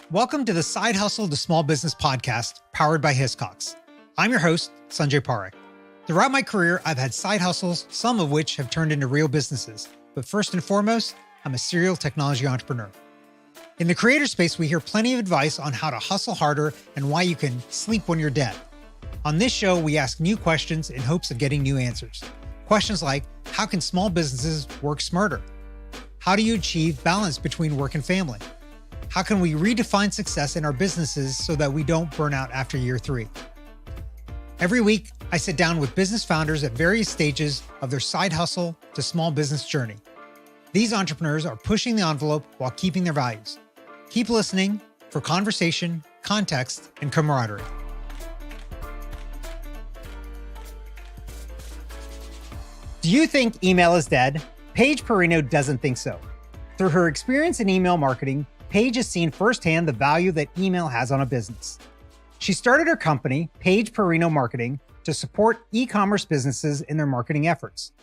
Welcome to the Side Hustle to Small Business podcast powered by Hiscox. I'm your host, Sanjay Parekh. Throughout my career, I've had side hustles, some of which have turned into real businesses. But first and foremost, I'm a serial technology entrepreneur. In the creator space, we hear plenty of advice on how to hustle harder and why you can sleep when you're dead. On this show, we ask new questions in hopes of getting new answers. Questions like, how can small businesses work smarter? How do you achieve balance between work and family? How can we redefine success in our businesses so that we don't burn out after year 3? Every week, I sit down with business founders at various stages of their side hustle to small business journey. These entrepreneurs are pushing the envelope while keeping their values. Keep listening for conversation, context, and camaraderie. Do you think email is dead? Paige Perino doesn't think so. Through her experience in email marketing, Paige has seen firsthand the value that email has on a business. She started her company, Paige Perino Marketing, to support e-commerce businesses in their marketing efforts.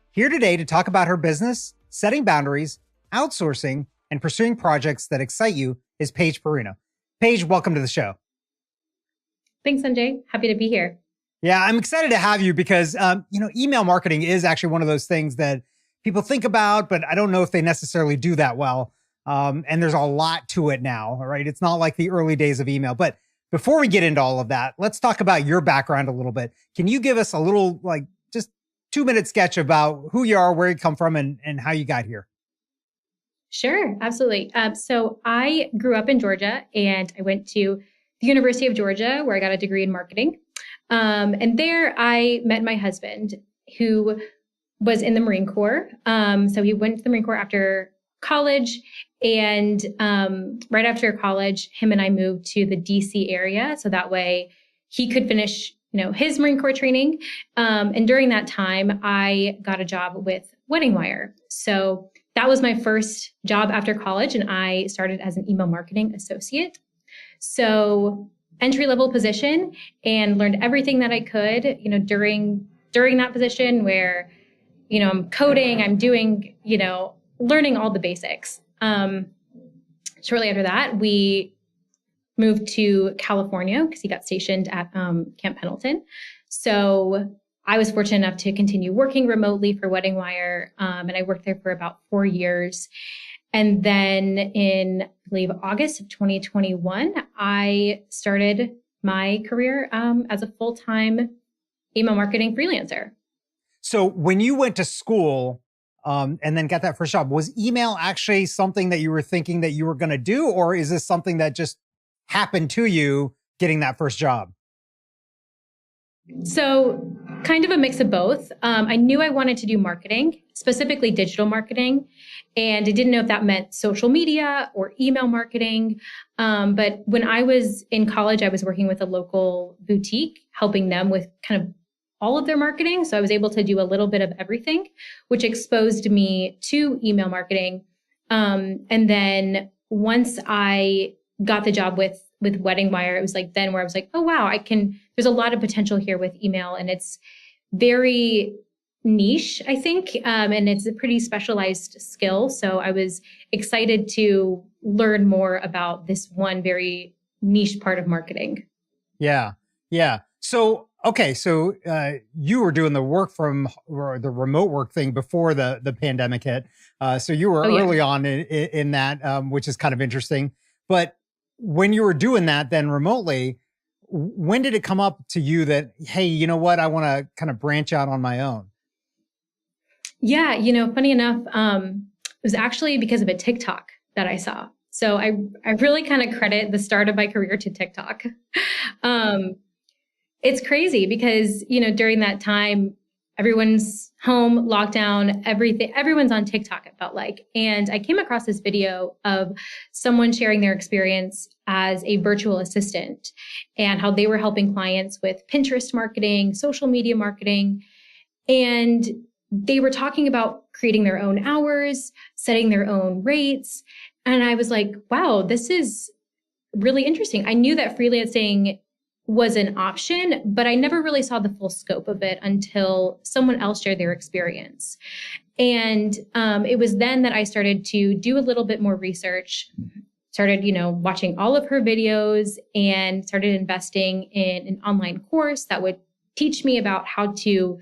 Here today to talk about her business, setting boundaries, outsourcing, and pursuing projects that excite you is Paige Perino. Paige, welcome to the show. Thanks, Sanjay. Happy to be here. Yeah, I'm excited to have you because, email marketing is actually one of those things that people think about, but I don't know if they necessarily do that well. And there's a lot to it now, right? It's not like the early days of email. But before we get into all of that, let's talk about your background a little bit. Can you give us a little, just 2-minute sketch about who you are, where you come from, and how you got here? Sure, absolutely. So I grew up in Georgia and I went to the University of Georgia where I got a degree in marketing. And there I met my husband who was in the Marine Corps. So he went to the Marine Corps after college. And right after college, him and I moved to the DC area. So that way he could finish, his Marine Corps training. And during that time, I got a job with Wedding Wire. So that was my first job after college. And I started as an email marketing associate. So entry-level position, and learned everything that I could, during that position where, I'm coding, I'm doing, learning all the basics. Shortly after that, we moved to California because he got stationed at Camp Pendleton. So I was fortunate enough to continue working remotely for Wedding Wire, and I worked there for about 4 years. And then in, I believe, August of 2021, I started my career as a full-time email marketing freelancer. So when you went to school and then got that first job, was email actually something that you were thinking that you were going to do? Or is this something that just happened to you getting that first job? So kind of a mix of both. I knew I wanted to do marketing, specifically digital marketing. And I didn't know if that meant social media or email marketing. But when I was in college, I was working with a local boutique, helping them with kind of all of their marketing. So I was able to do a little bit of everything, which exposed me to email marketing. And then once I got the job with Wedding Wire, it was like then where I was like, oh, wow, there's a lot of potential here with email, and it's very niche, I think. And it's a pretty specialized skill. So I was excited to learn more about this one very niche part of marketing. Yeah. So, okay. So you were doing the the remote work thing before the pandemic hit. So you were early on in that, which is kind of interesting. But when you were doing that then remotely, when did it come up to you that, hey, you know what, I want to kind of branch out on my own? Yeah, funny enough, it was actually because of a TikTok that I saw. So I really kind of credit the start of my career to TikTok. It's crazy because, during that time, everyone's home, lockdown, everyone's on TikTok, it felt like. And I came across this video of someone sharing their experience as a virtual assistant and how they were helping clients with Pinterest marketing, social media marketing. And they were talking about creating their own hours, setting their own rates. And I was like, wow, this is really interesting. I knew that freelancing was an option, but I never really saw the full scope of it until someone else shared their experience. And it was then that I started to do a little bit more research started, watching all of her videos and started investing in an online course that would teach me about how to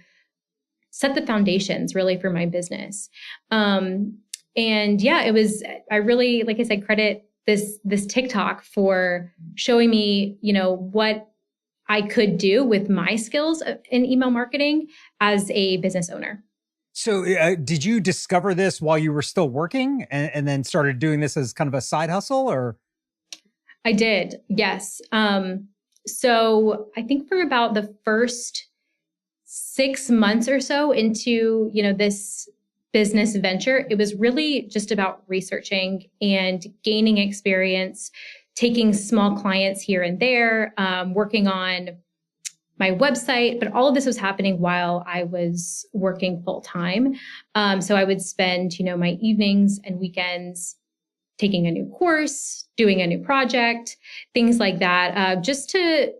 set the foundations really for my business. And yeah, I really, like I said, credit this TikTok for showing me, what I could do with my skills in email marketing as a business owner. So did you discover this while you were still working and then started doing this as kind of a side hustle, or? I did. Yes. So I think for about the first 6 months or so into, this business venture, it was really just about researching and gaining experience, taking small clients here and there, working on my website, but all of this was happening while I was working full time. So I would spend, my evenings and weekends taking a new course, doing a new project, things like that, just to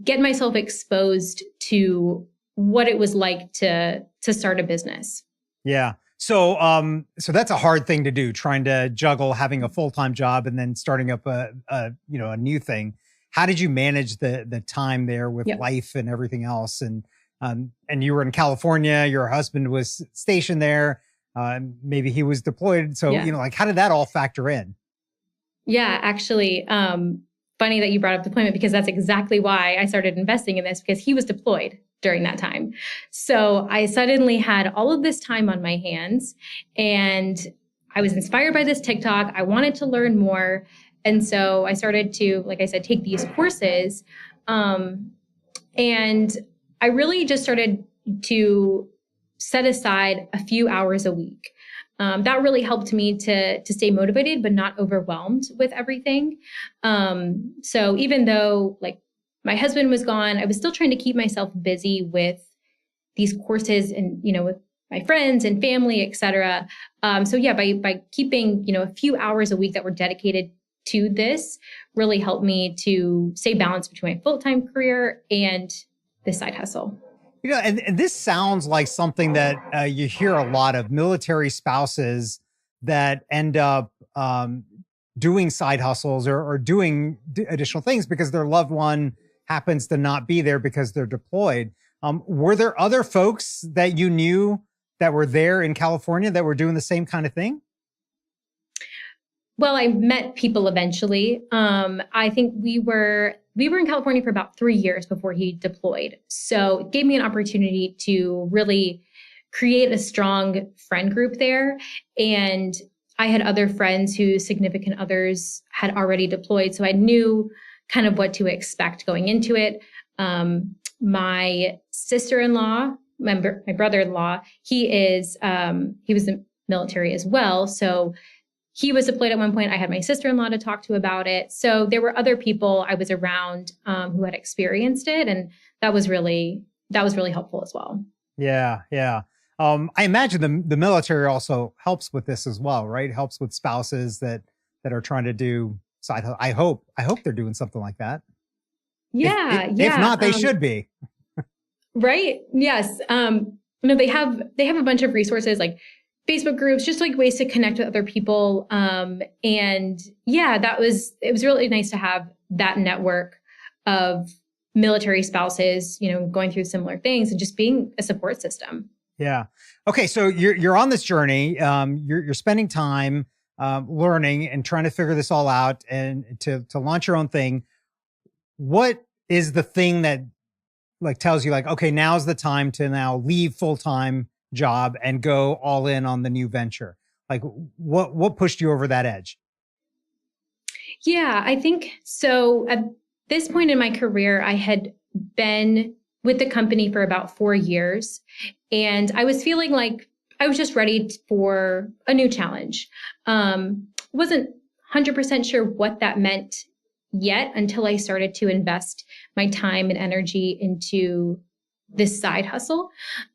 get myself exposed to what it was like to start a business. Yeah. So, so that's a hard thing to do, trying to juggle having a full-time job and then starting up a new thing. How did you manage the time there with life and everything else? And you were in California, your husband was stationed there. Maybe he was deployed. So, how did that all factor in? Yeah, actually, funny that you brought up deployment, because that's exactly why I started investing in this, because he was deployed during that time. So I suddenly had all of this time on my hands and I was inspired by this TikTok. I wanted to learn more. And so I started to, like I said, take these courses. And I really just started to set aside a few hours a week. That really helped me to stay motivated, but not overwhelmed with everything. So even though my husband was gone, I was still trying to keep myself busy with these courses and, with my friends and family, et cetera. So yeah, by keeping, a few hours a week that were dedicated to this really helped me to stay balanced between my full-time career and this side hustle. And this sounds like something that you hear a lot of military spouses that end up doing side hustles or doing additional things because their loved one happens to not be there because they're deployed. Were there other folks that you knew that were there in California that were doing the same kind of thing? Well, I met people eventually. I think we were in California for about 3 years before he deployed. So it gave me an opportunity to really create a strong friend group there. And I had other friends whose significant others had already deployed. So I knew kind of what to expect going into it. My sister-in-law, my brother-in-law, he was in the military as well. So he was deployed at one point. I had my sister-in-law to talk to about it. So there were other people I was around who had experienced it. And that was really helpful as well. Yeah. Yeah. I imagine the military also helps with this as well, right? It helps with spouses that are trying to do side hustle. I hope they're doing something like that. Yeah. If not, they should be. Right. Yes. They have a bunch of resources like Facebook groups, just like ways to connect with other people. And yeah, it was really nice to have that network of military spouses, going through similar things and just being a support system. Yeah. Okay. So you're on this journey. You're spending time learning and trying to figure this all out and to launch your own thing. What is the thing that tells you okay, now's the time to now leave full-time job and go all in on the new venture? What pushed you over that edge? Yeah, I think so. At this point in my career, I had been with the company for about 4 years, and I was feeling like I was just ready for a new challenge. Wasn't 100% sure what that meant yet until I started to invest my time and energy into this side hustle.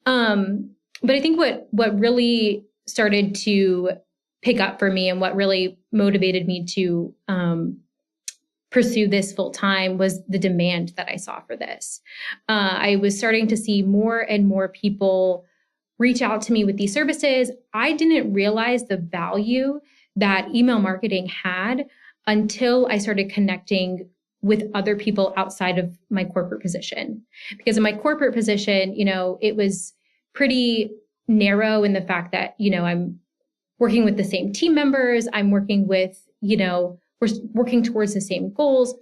But I think what really started to pick up for me and what really motivated me to pursue this full time was the demand that I saw for this. I was starting to see more and more people reach out to me with these services. I didn't realize the value that email marketing had until I started connecting with other people outside of my corporate position. Because in my corporate position, it was pretty narrow in the fact that, I'm working with the same team members, I'm working with, we're working towards the same goals.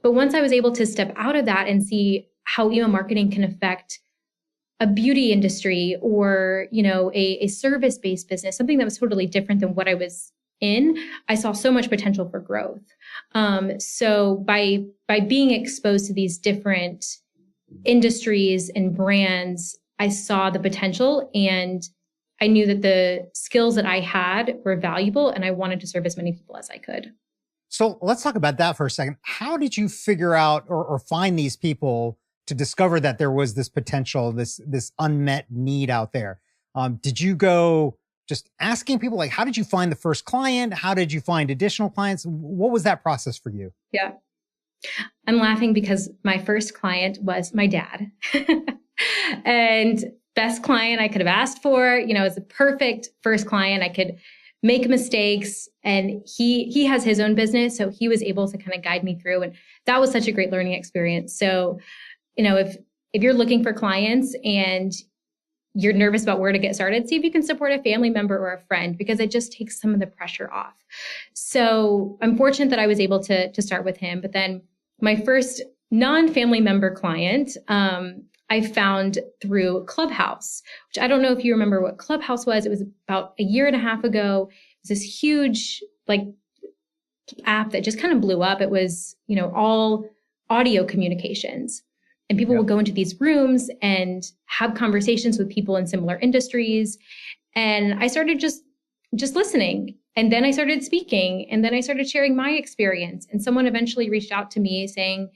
But once I was able to step out of that and see how email marketing can affect a beauty industry or, a service-based business, something that was totally different than what I was in, I saw so much potential for growth. So by being exposed to these different industries and brands, I saw the potential, and I knew that the skills that I had were valuable, and I wanted to serve as many people as I could. So let's talk about that for a second. How did you figure out or find these people to discover that there was this potential, this unmet need out there? Did you go just asking people, like, how did you find the first client? How did you find additional clients? What was that process for you? Yeah. I'm laughing because my first client was my dad. And best client I could have asked for, it was a perfect first client. I could make mistakes, and he has his own business, so he was able to kind of guide me through, and that was such a great learning experience. So, if you're looking for clients and you're nervous about where to get started, see if you can support a family member or a friend, because it just takes some of the pressure off. So I'm fortunate that I was able to start with him. But then my first non-family member client, I found through Clubhouse, which I don't know if you remember what Clubhouse was. It was about a year and a half ago. It was this huge app that just kind of blew up. It was, all audio communications. And people will go into these rooms and have conversations with people in similar industries. And I started just listening. And then I started speaking. And then I started sharing my experience. And someone eventually reached out to me saying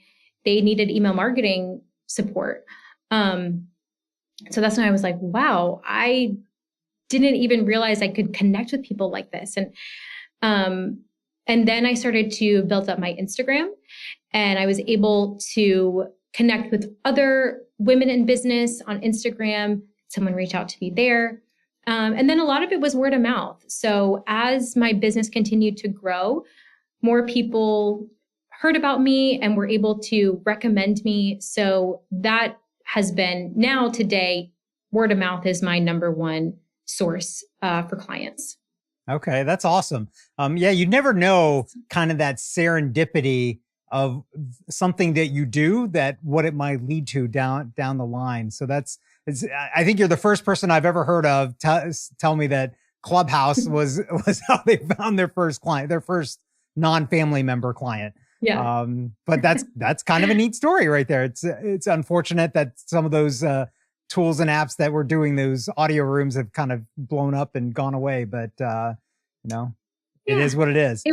they needed email marketing support. So that's when I was like, wow, I didn't even realize I could connect with people like this. And then I started to build up my Instagram, and I was able to connect with other women in business on Instagram. Someone reached out to me there. And then a lot of it was word of mouth. So as my business continued to grow, more people heard about me and were able to recommend me. So that has been, now today, word of mouth is my number one source for clients. Okay, that's awesome. Yeah, you never know kind of that serendipity of something that you do, that what it might lead to down the line. So I think you're the first person I've ever heard of tell me that Clubhouse was how they found their first client, their first non-family member client. Yeah. But that's kind of a neat story right there. It's unfortunate that some of those tools and apps that were doing those audio rooms have kind of blown up and gone away. But it is what it is. It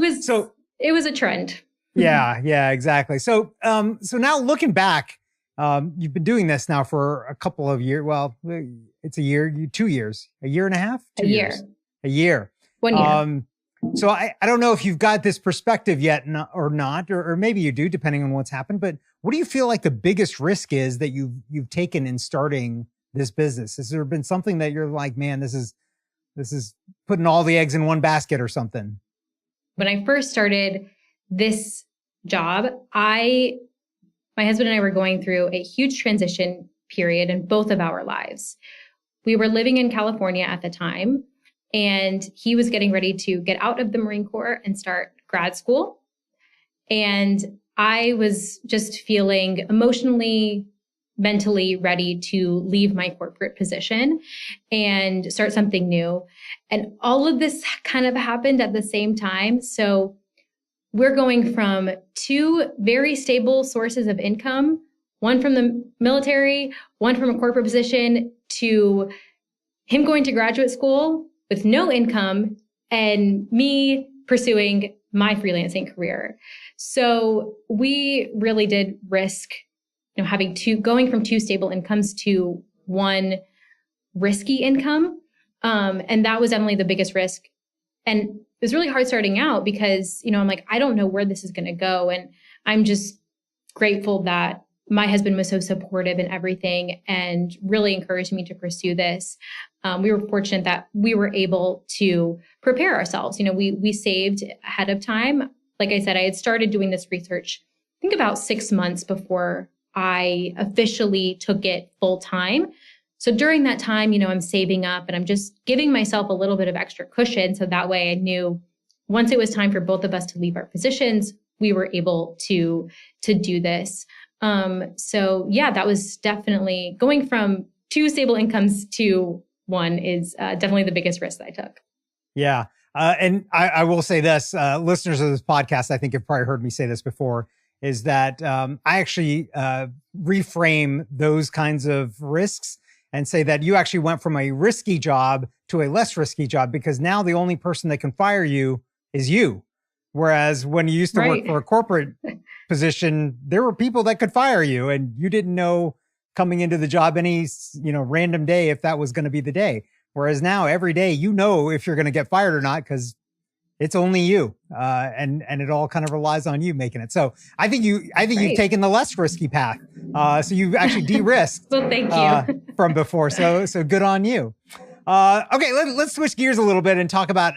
was a trend. Yeah, exactly. So now looking back, you've been doing this now for a couple of years. Well, it's a year, 2 years, a year and a half, a year. 1 year. So I don't know if you've got this perspective yet or not, or maybe you do, depending on what's happened. But what do you feel like the biggest risk is that you've taken in starting this business? Has there been something that you're like, man, this is putting all the eggs in one basket or something? When I first started this job, my husband and I were going through a huge transition period in both of our lives. We were living in California at the time, and he was getting ready to get out of the Marine Corps and start grad school. And I was just feeling emotionally, mentally ready to leave my corporate position and start something new. And all of this kind of happened at the same time. So we're going from two very stable sources of income, one from the military, one from a corporate position, to him going to graduate school with no income and me pursuing my freelancing career. So we really did risk, going from two stable incomes to one risky income. And that was definitely the biggest risk. And it was really hard starting out because, I'm like, I don't know where this is going to go. And I'm just grateful that my husband was so supportive in everything and really encouraged me to pursue this. We were fortunate that we were able to prepare ourselves. We saved ahead of time, like I said, I had started doing this research, I think about 6 months before I officially took it full time. So during that time, I'm saving up and I'm just giving myself a little bit of extra cushion. So that way I knew once it was time for both of us to leave our positions, we were able to do this. So yeah, that was definitely going from 2 stable incomes to 1 is definitely the biggest risk that I took. Yeah. And I will say this, listeners of this podcast, I think have probably heard me say this before, is that I actually reframe those kinds of risks and say that you actually went from a risky job to a less risky job because now the only person that can fire you is you. Whereas when you used to work for a corporate position, there were people that could fire you and you didn't know coming into the job any, random day if that was going to be the day. Whereas now every day, if you're going to get fired or not, because it's only you, and it all kind of relies on you making it. So I think you've taken the less risky path. So you've actually de-risked. Well, thank you. From before. So good on you. Okay, let's switch gears a little bit and talk about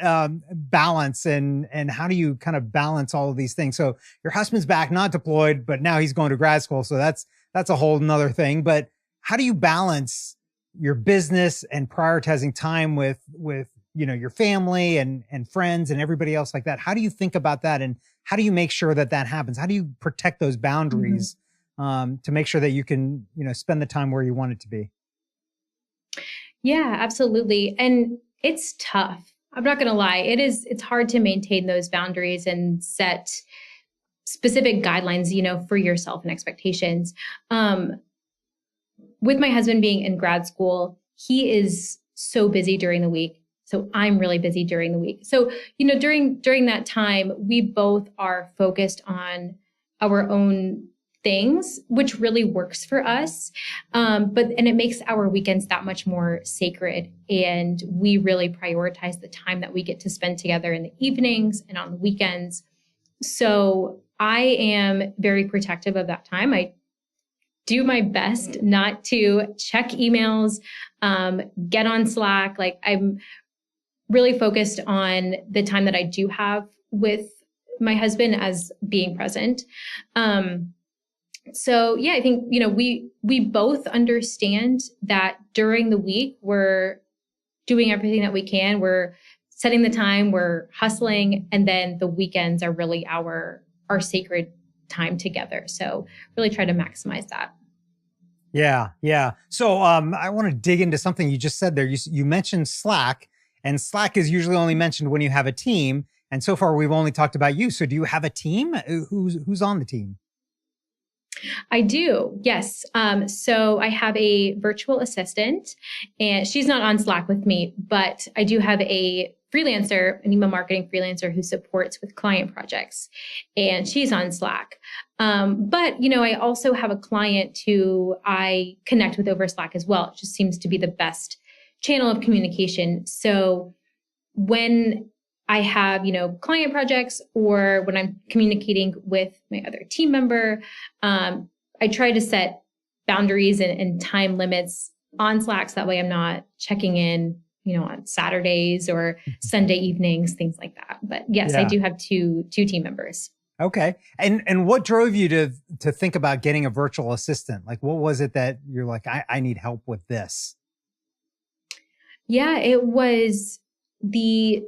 balance and how do you kind of balance all of these things. So your husband's back, not deployed, but now he's going to grad school. So that's a whole nother thing. But how do you balance your business and prioritizing time with your family and friends and everybody else like that? How do you think about that? And how do you make sure that happens? How do you protect those boundaries to make sure that you can, spend the time where you want it to be? Yeah, absolutely. And it's tough. I'm not going to lie. It's hard to maintain those boundaries and set specific guidelines, for yourself and expectations. With my husband being in grad school, he is so busy during the week. So I'm really busy during the week. So, during that time, we both are focused on our own things, which really works for us. And it makes our weekends that much more sacred. And we really prioritize the time that we get to spend together in the evenings and on the weekends. So I am very protective of that time. I do my best not to check emails, get on Slack. Like I'm really focused on the time that I do have with my husband as being present. So yeah, I think, we both understand that during the week, we're doing everything that we can. We're setting the time, we're hustling. And then the weekends are really our sacred time together. So really try to maximize that. Yeah. Yeah. So I want to dig into something you just said there. You mentioned Slack, and Slack is usually only mentioned when you have a team. And so far we've only talked about you. So do you have a team? Who's on the team? I do. Yes. So I have a virtual assistant and she's not on Slack with me, but I do have a freelancer, an email marketing freelancer who supports with client projects, and she's on Slack. But, I also have a client who I connect with over Slack as well. It just seems to be the best channel of communication. So when I have, client projects or when I'm communicating with my other team member, I try to set boundaries and time limits on Slack. So that way I'm not checking in, on Saturdays or Sunday evenings, things like that. But yes, yeah. I do have two team members. Okay. And what drove you to think about getting a virtual assistant? Like, what was it that you're like, I need help with this? Yeah, it was the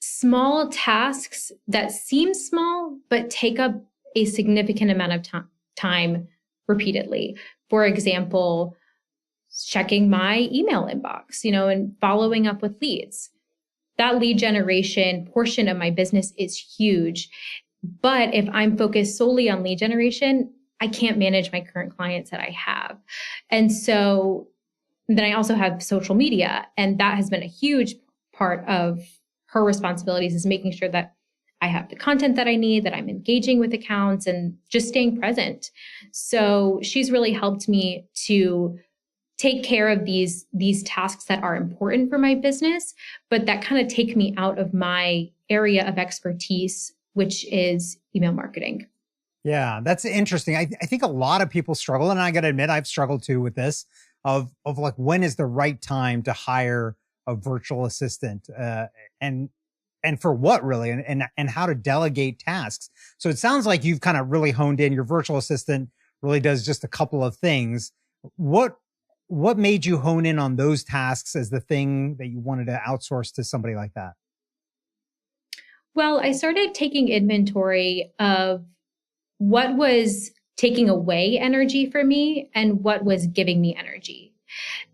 small tasks that seem small, but take up a significant amount of time repeatedly. For example, checking my email inbox, and following up with leads. That lead generation portion of my business is huge. But if I'm focused solely on lead generation, I can't manage my current clients that I have. And so then I also have social media, and that has been a huge part of her responsibilities, is making sure that I have the content that I need, that I'm engaging with accounts and just staying present. So she's really helped me to take care of these tasks that are important for my business, but that kind of take me out of my area of expertise, which is email marketing. Yeah, that's interesting. I think a lot of people struggle, and I got to admit, I've struggled too with this, of like, when is the right time to hire a virtual assistant? And and for what really, and how to delegate tasks. So it sounds like you've kind of really honed in. Your virtual assistant really does just a couple of things. What made you hone in on those tasks as the thing that you wanted to outsource to somebody like that? Well, I started taking inventory of what was taking away energy from me and what was giving me energy.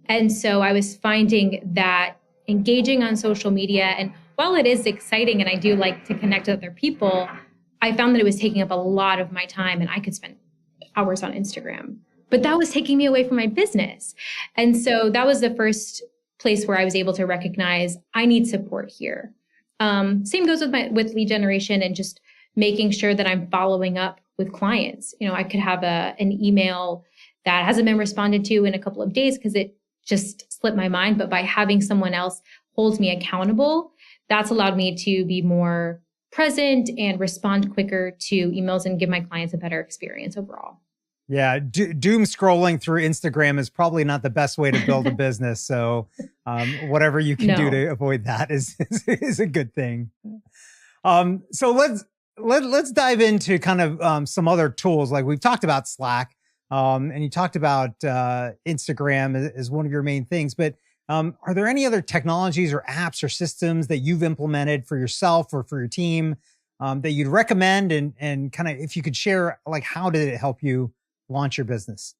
And so I was finding that engaging on social media, and while it is exciting and I do like to connect with other people, I found that it was taking up a lot of my time and I could spend hours on Instagram. But that was taking me away from my business. And so that was the first place where I was able to recognize I need support here. Same goes with lead generation and just making sure that I'm following up with clients. I could have an email that hasn't been responded to in a couple of days because it just slipped my mind. But by having someone else hold me accountable, that's allowed me to be more present and respond quicker to emails and give my clients a better experience overall. Yeah, doom scrolling through Instagram is probably not the best way to build a business. So whatever you can do to avoid that is a good thing. So let's dive into kind of some other tools. Like we've talked about Slack, and you talked about Instagram as one of your main things. But are there any other technologies or apps or systems that you've implemented for yourself or for your team that you'd recommend? And kind of if you could share, like, how did it help you launch your business?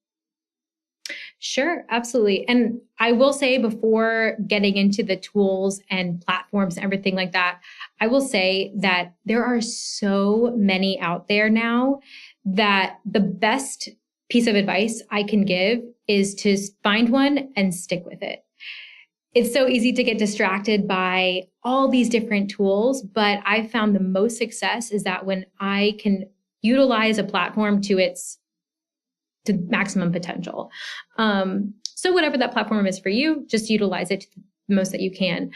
Sure, absolutely. And I will say, before getting into the tools and platforms and everything like that, I will say that there are so many out there now that the best piece of advice I can give is to find one and stick with it. It's so easy to get distracted by all these different tools, but I found the most success is that when I can utilize a platform to maximum potential. So whatever that platform is for you, just utilize it to the most that you can.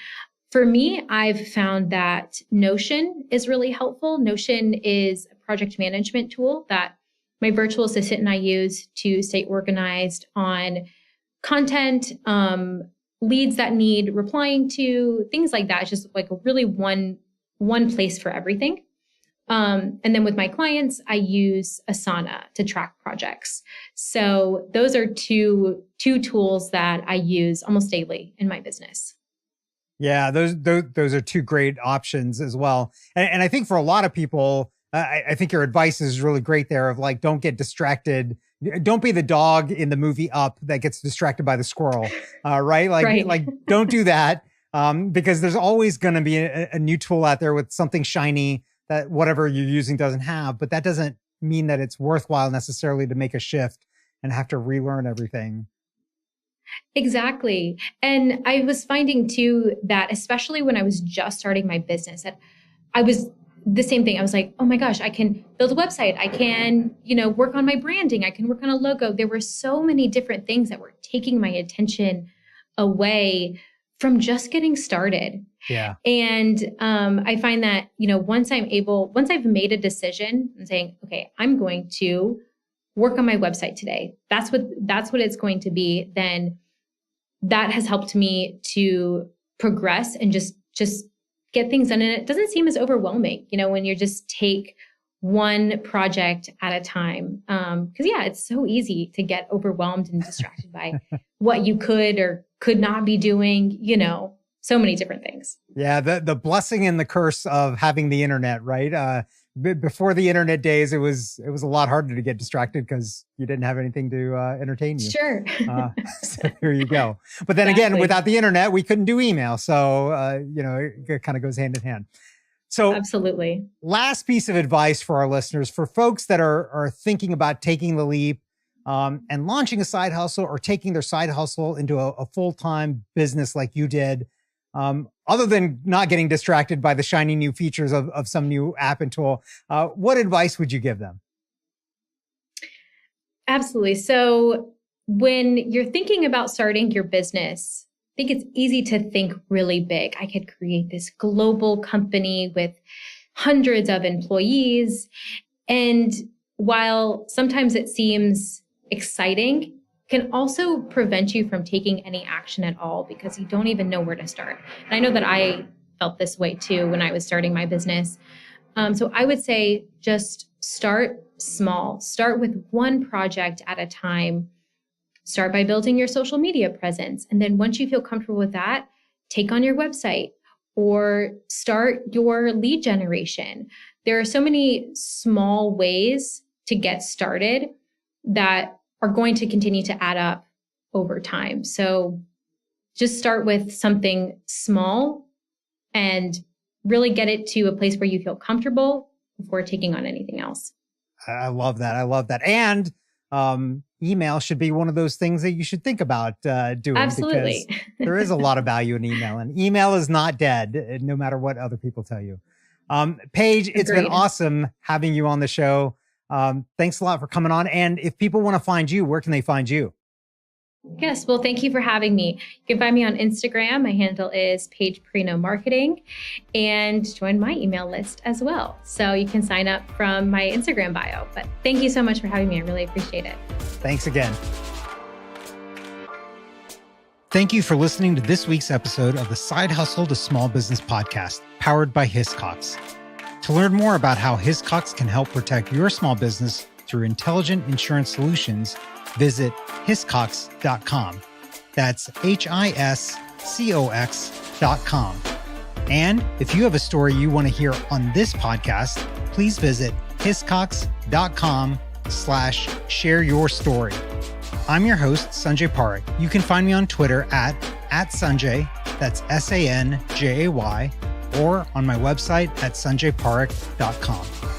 For me, I've found that Notion is really helpful. Notion is a project management tool that my virtual assistant and I use to stay organized on content, leads that need replying to, things like that. It's just like a really one place for everything. And then with my clients, I use Asana to track projects. So those are two tools that I use almost daily in my business. Yeah, those are two great options as well. And I think for a lot of people, I think your advice is really great there of like, don't get distracted. Don't be the dog in the movie Up that gets distracted by the squirrel, right? Like don't do that, because there's always going to be a new tool out there with something shiny that whatever you're using doesn't have, but that doesn't mean that it's worthwhile necessarily to make a shift and have to relearn everything. Exactly. And I was finding too that, especially when I was just starting my business, that I was the same thing. I was like, oh my gosh, I can build a website. I can, work on my branding. I can work on a logo. There were so many different things that were taking my attention away from just getting started. Yeah. And I find that, once I've made a decision and saying, okay, I'm going to work on my website today. That's what it's going to be. Then that has helped me to progress and just get things done. And it doesn't seem as overwhelming, when you just take one project at a time. Because it's so easy to get overwhelmed and distracted by what you could or could not be doing, so many different things. Yeah. The blessing and the curse of having the internet, right? Before the internet days, it was a lot harder to get distracted because you didn't have anything to entertain you. Sure. So here you go. But then again, without the internet, we couldn't do email. So, it kind of goes hand in hand. So absolutely. Last piece of advice for our listeners, for folks that are thinking about taking the leap and launching a side hustle or taking their side hustle into a full-time business like you did, other than not getting distracted by the shiny new features of some new app and tool, what advice would you give them? Absolutely. So when you're thinking about starting your business, I think it's easy to think really big. I could create this global company with hundreds of employees. And while sometimes it seems exciting, can also prevent you from taking any action at all because you don't even know where to start. And I know that I felt this way too when I was starting my business. So I would say just start small. Start with one project at a time. Start by building your social media presence. And then once you feel comfortable with that, take on your website or start your lead generation. There are so many small ways to get started that are going to continue to add up over time. So just start with something small and really get it to a place where you feel comfortable before taking on anything else. I love that. I love that. And email should be one of those things that you should think about doing. Absolutely. Because there is a lot of value in email, and email is not dead, no matter what other people tell you. Paige, it's been awesome having you on the show. Thanks a lot for coming on. And if people want to find you, where can they find you? Yes. Well, thank you for having me. You can find me on Instagram. My handle is Paige Perino Marketing, and join my email list as well. So you can sign up from my Instagram bio. But thank you so much for having me. I really appreciate it. Thanks again. Thank you for listening to this week's episode of the Side Hustle to Small Business podcast, powered by Hiscox. To learn more about how Hiscox can help protect your small business through intelligent insurance solutions, visit hiscox.com. That's HISCOX.com. And if you have a story you want to hear on this podcast, please visit hiscox.com/share your story. I'm your host, Sanjay Parekh. You can find me on Twitter at Sanjay, that's SANJAY, or on my website at sanjayparekh.com.